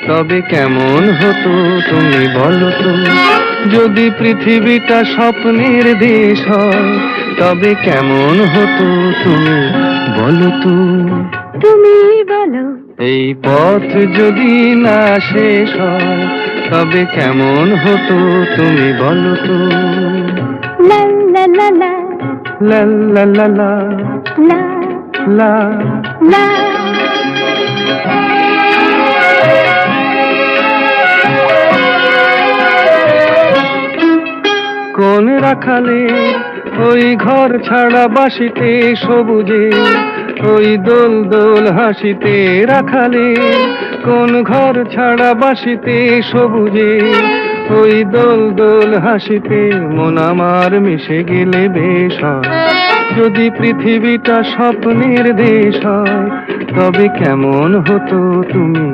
তবে কেমন হতো তুমি বলো তো। যদি পৃথিবীটা স্বপ্নের দেশ হয়, তবে কেমন হতো তুমি বলো তো। তুমি বলো। এই পথ যদি না শেষ হয়, তবে কেমন হতো তুমি বলো তো। লা লা লা লা লা লা লা লা লা লা। লা। কোন রাখালে ওই ঘর ছাড়া বাসিতে সবুজে, ওই দোল দোল হাসিতে রাখালে। কোন ঘর ছাড়া বাসিতে সবুজে, ওই দোল দোল হাসিতে মন আমার মিশে গেলে বেশ হয়। যদি পৃথিবীটা স্বপ্নের দেশ হয়, তবে কেমন হতো তুমি